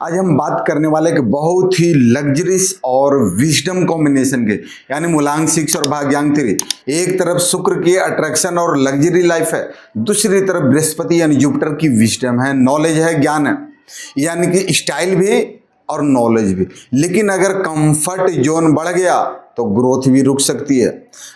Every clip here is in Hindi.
आज हम बात करने वाले कि बहुत ही लग्जरियस और विजडम कॉम्बिनेशन के, यानी मूलांक 6 और भाग्यांक 3। एक तरफ शुक्र की अट्रैक्शन और लग्जरी लाइफ है, दूसरी तरफ बृहस्पति यानी जुपिटर की विजडम है, नॉलेज है, ज्ञान है, यानी कि स्टाइल भी और नॉलेज भी। लेकिन अगर कंफर्ट जोन बढ़ गया तो ग्रोथ भी रुक सकती है।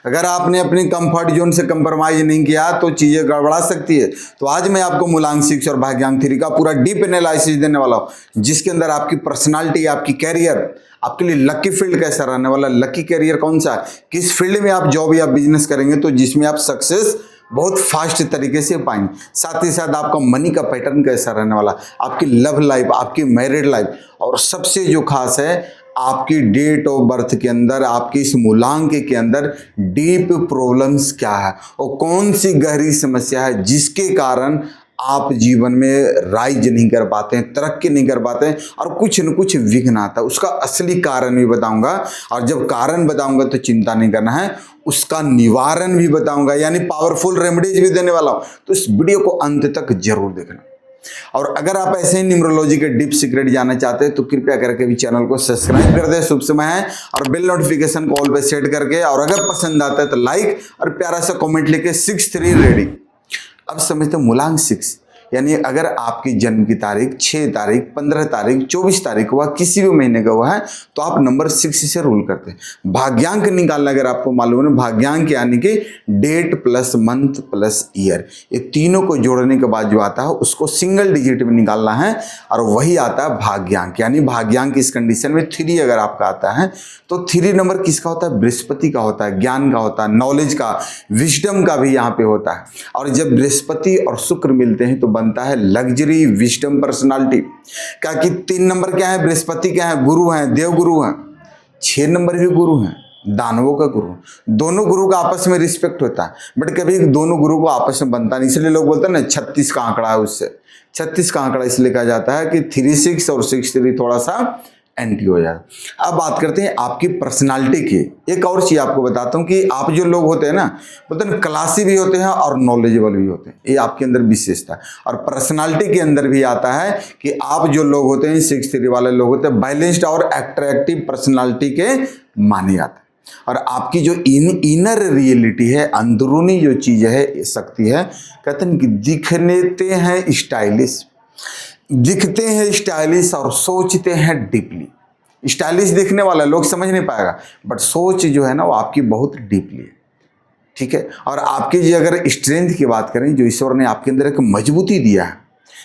अगर आपने अपने कंफर्ट जोन से कंप्रोमाइज नहीं किया तो चीजें गड़बड़ा सकती है। तो आज मैं आपको मूलांक 6 और भाग्यांक 3 का पूरा डीप एनालिसिस देने वाला हूं, जिसके अंदर आपकी पर्सनालिटी, आपकी कैरियर, आपके लिए लकी फील्ड कैसा रहने वाला, लकी कैरियर कौन सा है, किस फील्ड में आप जॉब या बिजनेस करेंगे तो जिसमें आप सक्सेस बहुत फास्ट तरीके से पाएंगे। साथ ही साथ आपका मनी का पैटर्न कैसा रहने वाला, आपकी लव लाइफ, आपकी मैरिड लाइफ, और सबसे जो खास है आपकी डेट ऑफ बर्थ के अंदर, आपकी इस मूलांक के अंदर डीप प्रॉब्लम्स क्या है और कौन सी गहरी समस्या है जिसके कारण आप जीवन में राइज नहीं कर पाते हैं, तरक्की नहीं कर पाते हैं और कुछ न कुछ विघ्न आता है। उसका असली कारण भी बताऊंगा, और जब कारण बताऊंगा तो चिंता नहीं करना है, उसका निवारण भी बताऊंगा, यानी पावरफुल रेमेडीज भी देने वाला हूं। तो इस वीडियो को अंत तक जरूर देखना। और अगर आप ऐसे ही न्यूमरोलॉजी के डीप सीक्रेट जानना चाहते हैं तो कृपया करके भी चैनल को सब्सक्राइब कर दे, शुभ समय है, और बेल नोटिफिकेशन को ऑल पे सेट करके, और अगर पसंद आता है तो लाइक और प्यारा सा कमेंट लेके 6-3 रेडी। अब समझते हैं मूलांक 6, यानी अगर आपकी जन्म की तारीख 6 तारीख, 15 तारीख, 24 तारीख हुआ, किसी भी महीने का हुआ है तो आप नंबर 6 से रूल करते हैं। भाग्यांक निकालना अगर आपको मालूम है, भाग्यांक यानी कि date plus month plus year, ये तीनों को जोड़ने के बाद जो आता है उसको सिंगल डिजिट में निकालना है, और वही आता है भाग्यांक। यानी भाग्यांक इस कंडीशन में 3 अगर आपका आता है तो 3 नंबर किसका होता है? बृहस्पति का होता है, ज्ञान का होता है, नॉलेज का, विजडम का भी यहाँ पे होता है। और जब बृहस्पति और शुक्र मिलते हैं तो बनता है लग्जरी विजडम पर्सनालिटी। क्या कि 3 नंबर क्या है? बृहस्पति क्या है? गुरु हैं, देव गुरु हैं। 6 नंबर भी गुरु हैं, दानवों का गुरु। दोनों गुरु का आपस में रिस्पेक्ट होता है, बट कभी दोनों गुरु को आपस में बनता नहीं, इसलिए लोग बोलते हैं ना 36 का आंकड़ा है। उससे 36 का आंकड़ा इसलिए कहा जाता है कि 3-6 और 6-3 थोड़ा सा एंटी हो जाए। अब बात करते हैं आपकी पर्सनालिटी की। एक और चीज आपको बताता हूं कि आप जो लोग होते हैं ना, बोलते हैं क्लासी भी होते हैं और नॉलेजेबल भी होते हैं, ये आपके अंदर विशेषता है। और पर्सनालिटी के अंदर भी आता है कि आप जो लोग होते हैं 6-3 वाले लोग होते हैं बैलेंस्ड और अट्रैक्टिव पर्सनालिटी के माने जाते हैं। और आपकी जो इनर रियलिटी है, अंदरूनी जो चीज है, शक्ति है, कहते हैं कि दिखते हैं स्टाइलिश, दिखते हैं स्टाइलिश और सोचते हैं डीपली। स्टाइलिश दिखने वाला लोग समझ नहीं पाएगा, बट सोच जो है ना वो आपकी बहुत डीपली है, ठीक है। और आपकी जो अगर स्ट्रेंथ की बात करें, जो ईश्वर ने आपके अंदर एक मजबूती दिया है,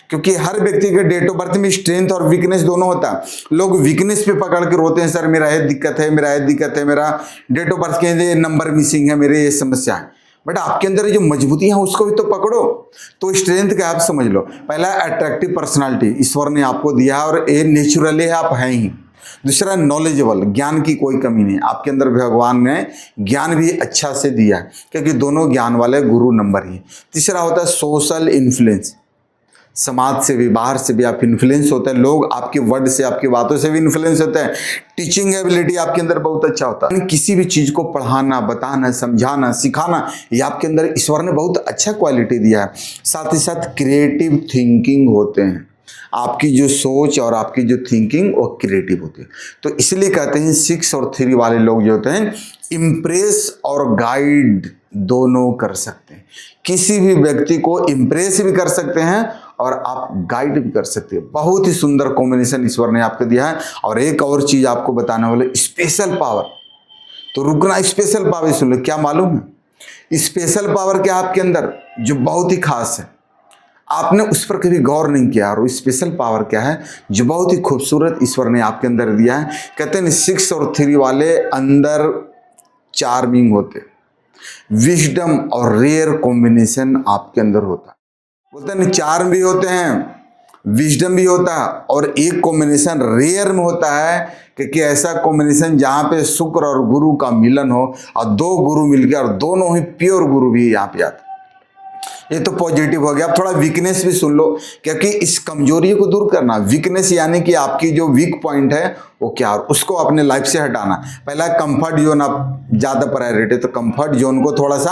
क्योंकि हर व्यक्ति के डेट ऑफ बर्थ में स्ट्रेंथ और वीकनेस दोनों होता है। लोग वीकनेस पे पकड़ के रोते हैं, सर मेरा ये दिक्कत है, मेरा ये दिक्कत है, मेरा डेट ऑफ बर्थ के लिए नंबर मिसिंग है, मेरे ये समस्या है। बट आपके अंदर जो मजबूती है उसको भी तो पकड़ो। तो स्ट्रेंथ का आप समझ लो, पहला अट्रैक्टिव पर्सनालिटी ईश्वर ने आपको दिया है और ये नेचुरली आप हैं ही। दूसरा नॉलेजेबल, ज्ञान की कोई कमी नहीं, आपके अंदर भगवान ने ज्ञान भी अच्छा से दिया है, क्योंकि दोनों ज्ञान वाले गुरु नंबर ही। तीसरा होता है सोशल इन्फ्लुएंस, समाज से भी, बाहर से भी आप इन्फ्लुएंस होते हैं, लोग आपके वर्ड से, आपकी बातों से भी इन्फ्लुएंस होते हैं। टीचिंग एबिलिटी आपके अंदर बहुत अच्छा होता है, किसी भी चीज को पढ़ाना, बताना, समझाना, सिखाना, ये आपके अंदर ईश्वर ने बहुत अच्छा क्वालिटी दिया है। साथ ही साथ क्रिएटिव थिंकिंग होते हैं, आपकी जो सोच और आपकी जो थिंकिंग वो क्रिएटिव होती है। तो इसलिए कहते हैं 6 और 3 वाले लोग जो होते हैं इम्प्रेस और गाइड दोनों कर सकते हैं। किसी भी व्यक्ति को इम्प्रेस भी कर सकते हैं और आप गाइड भी कर सकते हैं। बहुत ही सुंदर कॉम्बिनेशन ईश्वर ने आपको दिया है। और एक और चीज आपको बताने वाले, स्पेशल पावर। तो रुकना, स्पेशल पावर सुन लो, क्या मालूम है स्पेशल पावर क्या आपके अंदर जो बहुत ही खास है, आपने उस पर कभी गौर नहीं किया। और स्पेशल पावर क्या है जो बहुत ही खूबसूरत ईश्वर ने आपके अंदर दिया है? कहते हैं 6 और 3 वाले अंदर चार्मिंग होते, विजडम और रेयर कॉम्बिनेशन आपके अंदर होता है। बोलते हैं चार्म भी होते हैं, विजडम भी होता है, और एक कॉम्बिनेशन रेयर में होता है कि ऐसा कॉम्बिनेशन जहां पे शुक्र और गुरु का मिलन हो, और 2 गुरु मिलकर, और दोनों ही प्योर गुरु भी यहाँ पे आते। ये तो पॉजिटिव हो गया। अब थोड़ा वीकनेस भी सुन लो, क्योंकि इस कमजोरी को दूर करना। वीकनेस यानी कि आपकी जो वीक पॉइंट है वो क्या, उसको अपने लाइफ से हटाना। पहला कंफर्ट जोन, आप ज्यादा प्रायोरिटी, तो कंफर्ट जोन को थोड़ा सा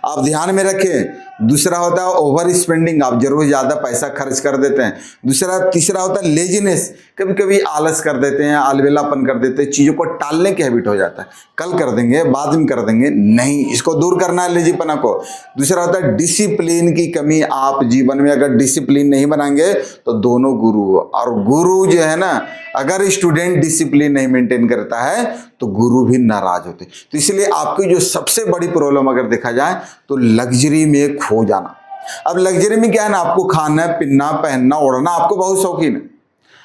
आप ध्यान में रखें। दूसरा होता है ओवर स्पेंडिंग, आप जरूर ज्यादा पैसा खर्च कर देते हैं। तीसरा होता है लेजीनेस, कभी कभी आलस कर देते हैं, अलबेलापन कर देते हैं, चीजों को टालने की हैबिट हो जाता है, कल कर देंगे, बाद में कर देंगे, नहीं, इसको दूर करना है लेजीपना को। दूसरा होता है डिसिप्लिन की कमी। आप जीवन में अगर डिसिप्लिन नहीं बनाएंगे तो दोनों गुरु, और गुरु जो है ना, अगर स्टूडेंट डिसिप्लिन नहीं मेंटेन करता है तो गुरु भी नाराज होते। तो इसलिए आपकी जो सबसे बड़ी प्रॉब्लम अगर देखा जाए तो लग्जरी में खो जाना। अब लग्जरी में क्या है ना, आपको खाना पीना पहनना ओढ़ना आपको बहुत शौकीन है,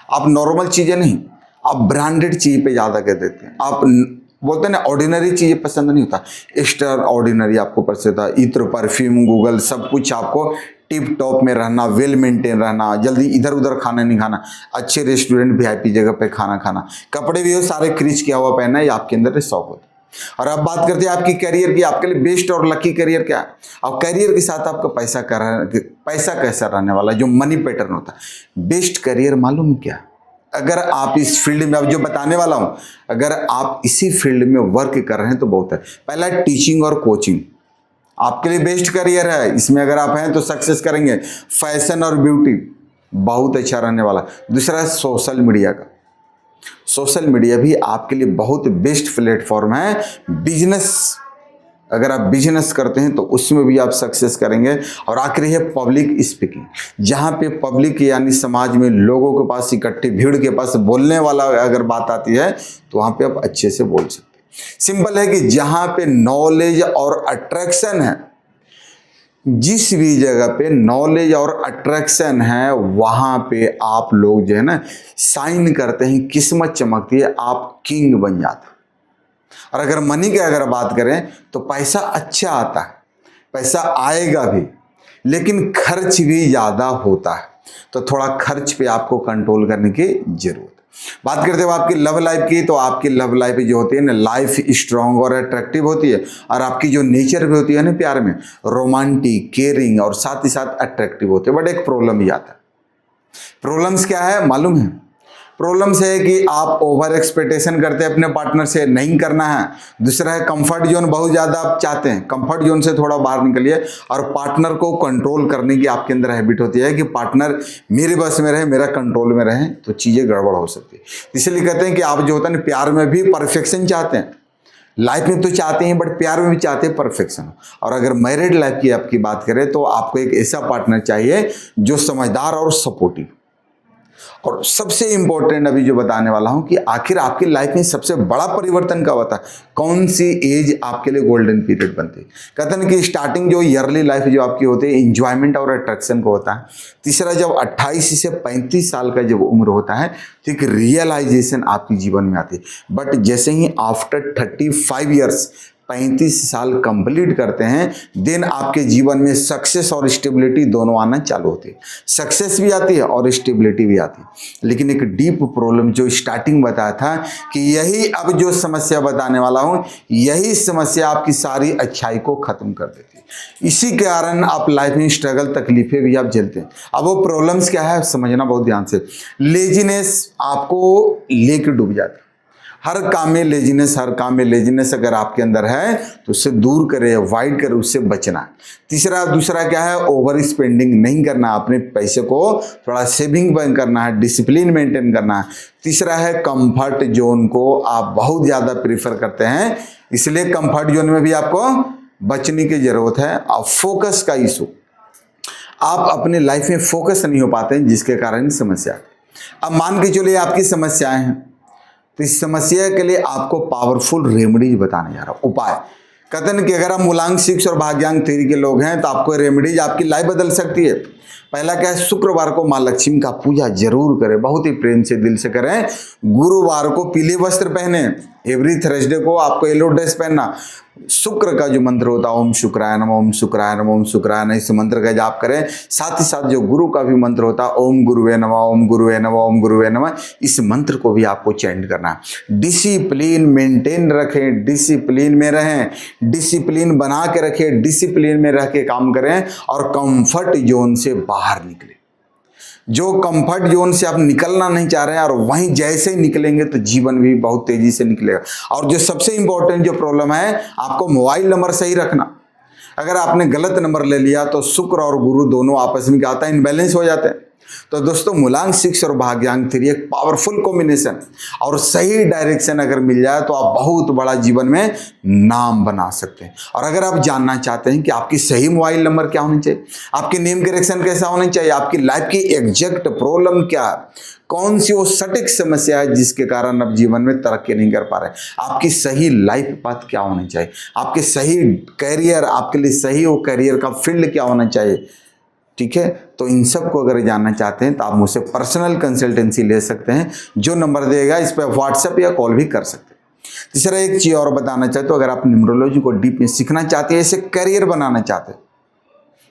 आप नॉर्मल चीजें नहीं, आप ब्रांडेड चीज पे ज्यादा कह देते हैं। आप बोलते हैं ना ऑर्डिनरी चीजें पसंद नहीं होता, एक्स्ट्रा ऑर्डिनरी आपको पसंद होता है। इत्र, परफ्यूम, गूगल, सब कुछ आपको टिप टॉप में रहना, वेल मेंटेन रहना, जल्दी इधर उधर खाना नहीं खाना, अच्छे रेस्टोरेंट वीआईपी जगह पे खाना खाना, कपड़े भी हो सारे क्रीच किया हुआ पहनना, ये आपके अंदर शौक होता है। और अब बात करते हैं आपकी करियर की। आपके लिए बेस्ट और लकी करियर क्या है? और करियर के साथ आपका पैसा कैसा रहने वाला है, जो मनी पैटर्न होता है। बेस्ट करियर मालूम क्या है? अगर आप इस फील्ड में, अब जो बताने वाला हूं, अगर आप इसी फील्ड में वर्क कर रहे हैं तो बहुत है। पहला टीचिंग और कोचिंग आपके लिए बेस्ट करियर है, इसमें अगर आप हैं तो सक्सेस करेंगे। फैशन और ब्यूटी बहुत अच्छा रहने वाला। दूसरा सोशल मीडिया का, सोशल मीडिया भी आपके लिए बहुत बेस्ट प्लेटफॉर्म है। बिजनेस, अगर आप बिजनेस करते हैं तो उसमें भी आप सक्सेस करेंगे। और आखिरी है पब्लिक स्पीकिंग, जहाँ पे पब्लिक यानी समाज में लोगों के पास, इकट्ठी भीड़ के पास बोलने वाला अगर बात आती है तो वहाँ पे आप अच्छे से बोल सकते हैं। सिंपल है कि जहाँ पे नॉलेज और अट्रैक्शन है, जिस भी जगह पे नॉलेज और अट्रैक्शन है वहाँ पे आप लोग जो है ना साइन करते हैं, किस्मत चमकती है, आप किंग बन जाते हैं। और अगर मनी की अगर बात करें तो पैसा अच्छा आता है, पैसा आएगा भी, लेकिन खर्च भी ज़्यादा होता है, तो थोड़ा खर्च पे आपको कंट्रोल करने की जरूरत है। बात करते हो आपकी लव लाइफ की, तो आपकी लव लाइफ जो होती है ना, लाइफ स्ट्रांग और अट्रैक्टिव होती है। और आपकी जो नेचर भी होती है ना प्यार में, रोमांटिक, केयरिंग और साथ ही साथ अट्रैक्टिव होते हैं। बट एक प्रॉब्लम भी आता है। प्रॉब्लम्स क्या है मालूम है? प्रॉब्लम्स है कि आप ओवर एक्सपेक्टेशन करते हैं अपने पार्टनर से, नहीं करना है। दूसरा है कंफर्ट जोन बहुत ज़्यादा आप चाहते हैं, कंफर्ट जोन से थोड़ा बाहर निकलिए। और पार्टनर को कंट्रोल करने की आपके अंदर हैबिट होती है कि पार्टनर मेरे बस में रहे, मेरा कंट्रोल में रहे, तो चीज़ें गड़बड़ हो सकती है। इसलिए कहते हैं कि आप जो होता है ना, प्यार में भी परफेक्शन चाहते हैं, लाइफ में तो चाहते हैं, बट प्यार में भी चाहते हैं परफेक्शन। और अगर मैरिड लाइफ की आपकी बात करें तो आपको एक ऐसा पार्टनर चाहिए जो समझदार और सपोर्टिव। और सबसे इंपॉर्टेंट अभी जो बताने वाला हूं कि आखिर आपकी लाइफ में सबसे बड़ा परिवर्तन कब होता है, कौन सी एज आपके लिए गोल्डन पीरियड बनती है। कहते हैं कि स्टार्टिंग जो ईयरली लाइफ जो आपकी होती है इंजॉयमेंट और अट्रैक्शन को होता है। तीसरा जब 28 से 35 साल का जब उम्र होता है तो एक रियलाइजेशन आपके जीवन में आती है। बट जैसे ही आफ्टर 35 ईयर्स, 35 साल कंप्लीट करते हैं, देन आपके जीवन में सक्सेस और स्टेबिलिटी दोनों आना चालू होती है। सक्सेस भी आती है और स्टेबिलिटी भी आती है। लेकिन एक डीप प्रॉब्लम जो स्टार्टिंग बताया था कि यही अब जो समस्या बताने वाला हूं, यही समस्या आपकी सारी अच्छाई को खत्म कर देती है। इसी के कारण आप लाइफ में स्ट्रगल, तकलीफें भी आप झेलते हैं। अब वो प्रॉब्लम्स क्या है समझना बहुत ध्यान से। लेजीनेस आपको लेके डूब जाता है। हर काम में लेजीनेस, हर काम में लेजीनेस अगर आपके अंदर है तो उससे दूर करें, अवॉइड करें, उससे बचना। दूसरा क्या है, ओवर स्पेंडिंग नहीं करना, अपने पैसे को थोड़ा सेविंग करना है, डिसिप्लिन मेंटेन करना है। तीसरा है कंफर्ट जोन को आप बहुत ज़्यादा प्रीफर करते हैं, इसलिए कंफर्ट जोन में भी आपको बचने की जरूरत है। और फोकस का इशू, आप अपने लाइफ में फोकस नहीं हो पाते हैं, जिसके कारण समस्या। अब मान के चलिए आपकी समस्याएं हैं, तो इस समस्या के लिए आपको पावरफुल रेमेडीज बताने जा रहा हूं, उपाय। कहते हैं कि अगर आप मूलांक 6 और भाग्यांक 3 के लोग हैं तो आपको रेमेडीज आपकी लाइफ बदल सकती है। पहला क्या है, शुक्रवार को माँ लक्ष्मी का पूजा जरूर करें, बहुत ही प्रेम से दिल से करें। गुरुवार को पीले वस्त्र पहने, एवरी थर्सडे को आपको येलो ड्रेस पहनना। शुक्र का जो मंत्र होता है ओम शुक्राय नमः, ओम शुक्राय नमः, ओम शुक्राय नमः, इस मंत्र का जाप करें। साथ ही साथ जो गुरु का भी मंत्र होता है ओम गुरुवे नमः, ओम गुरुवे नमः, ओम गुरुवे नमः, इस मंत्र को भी आपको चैंट करना है। डिसिप्लिन मेंटेन रखें, डिसिप्लिन में रहें, डिसिप्लिन बना के रखें, डिसिप्लिन में रह के काम करें और कंफर्ट जोन से बाहर निकलें। जो कंफर्ट जोन से आप निकलना नहीं चाह रहे हैं और वहीं जैसे ही निकलेंगे तो जीवन भी बहुत तेजी से निकलेगा। और जो सबसे इंपॉर्टेंट जो प्रॉब्लम है, आपको मोबाइल नंबर सही रखना। अगर आपने गलत नंबर ले लिया तो शुक्र और गुरु दोनों आपस में क्या होता है, इनबैलेंस हो जाते हैं। तो दोस्तों मूलांक 6 और भाग्यांक 3 एक पावरफुल कॉम्बिनेशन और सही डायरेक्शन अगर मिल जाए तो आप बहुत बड़ा जीवन में नाम बना सकते हैं। और अगर आप जानना चाहते हैं कि आपकी सही मोबाइल नंबर क्या होनी चाहिए, आपकी नेम करेक्शन कैसा होना चाहिए, आपकी लाइफ की एग्जैक्ट प्रॉब्लम क्या है, कौन सी वो सटीक समस्या है जिसके कारण आप जीवन में तरक्की नहीं कर पा रहे, आपकी सही लाइफ पाथ क्या होनी चाहिए, आपके सही कैरियर, आपके लिए सही वो कैरियर का फील्ड क्या होना चाहिए, ठीक है। तो इन सब को अगर जानना चाहते हैं तो आप मुझसे पर्सनल कंसल्टेंसी ले सकते हैं। जो नंबर देगा इस पर व्हाट्सएप या कॉल भी कर सकते हैं। तीसरा एक चीज़ और बताना चाहते हो, अगर आप न्यूमरोलॉजी को डीप में सीखना चाहते हैं, इसे करियर बनाना चाहते हैं,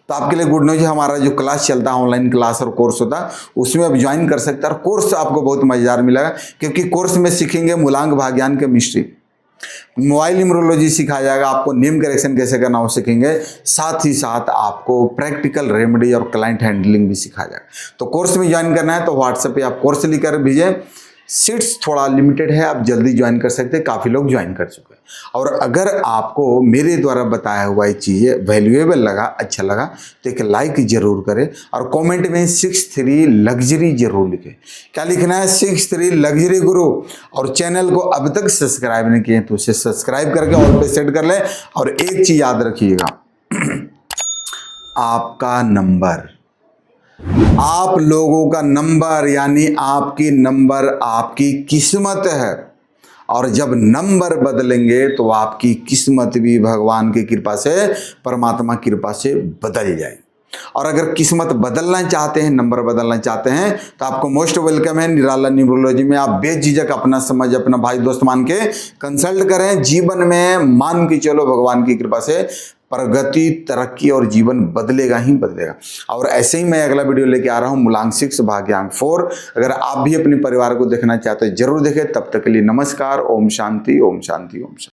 तो आपके लिए गुड न्यूज है, हमारा जो क्लास चलता है ऑनलाइन क्लास और कोर्स होता है उसमें आप ज्वाइन कर सकते हैं। और कोर्स आपको बहुत मजेदार मिलेगा क्योंकि कोर्स में सीखेंगे मूलांक भाग्यान केमिस्ट्री, मोबाइल न्यूमरोलॉजी सिखाया जाएगा, आपको नेम करेक्शन कैसे करना वो सीखेंगे, साथ ही साथ आपको प्रैक्टिकल रेमेडी और क्लाइंट हैंडलिंग भी सिखाया जाएगा। तो कोर्स में ज्वाइन करना है तो व्हाट्सएप पे आप कोर्स लिखकर भेजें। सीट्स थोड़ा लिमिटेड है, आप जल्दी ज्वाइन कर सकते हैं, काफ़ी लोग ज्वाइन कर चुके हैं। और अगर आपको मेरे द्वारा बताया हुआ ये चीज़ें वैल्यूएबल लगा, अच्छा लगा तो एक लाइक जरूर करें और कमेंट में 63 लग्जरी जरूर लिखें। क्या लिखना है, 63 लग्जरी गुरु। और चैनल को अब तक सब्सक्राइब नहीं किए तो उसे सब्सक्राइब करके ऑल पे सेट कर लें। और एक चीज़ याद रखिएगा, आपका नंबर, आप लोगों का नंबर यानी आपकी नंबर आपकी किस्मत है। और जब नंबर बदलेंगे तो आपकी किस्मत भी भगवान की कृपा से, परमात्मा की कृपा से बदल जाएगी। और अगर किस्मत बदलना चाहते हैं, नंबर बदलना चाहते हैं तो आपको मोस्ट वेलकम है निराला न्यूमरोलॉजी में। आप बेझिझक अपना समझ अपना भाई दोस्त मान के कंसल्ट करें। जीवन में मान के चलो भगवान की कृपा से प्रगति, तरक्की और जीवन बदलेगा ही बदलेगा। और ऐसे ही मैं अगला वीडियो लेके आ रहा हूँ मूलांक 6 भाग्यांक 4। अगर आप भी अपने परिवार को देखना चाहते हैं जरूर देखें। तब तक के लिए नमस्कार। ओम शांति, ओम शांति, ओम शांति।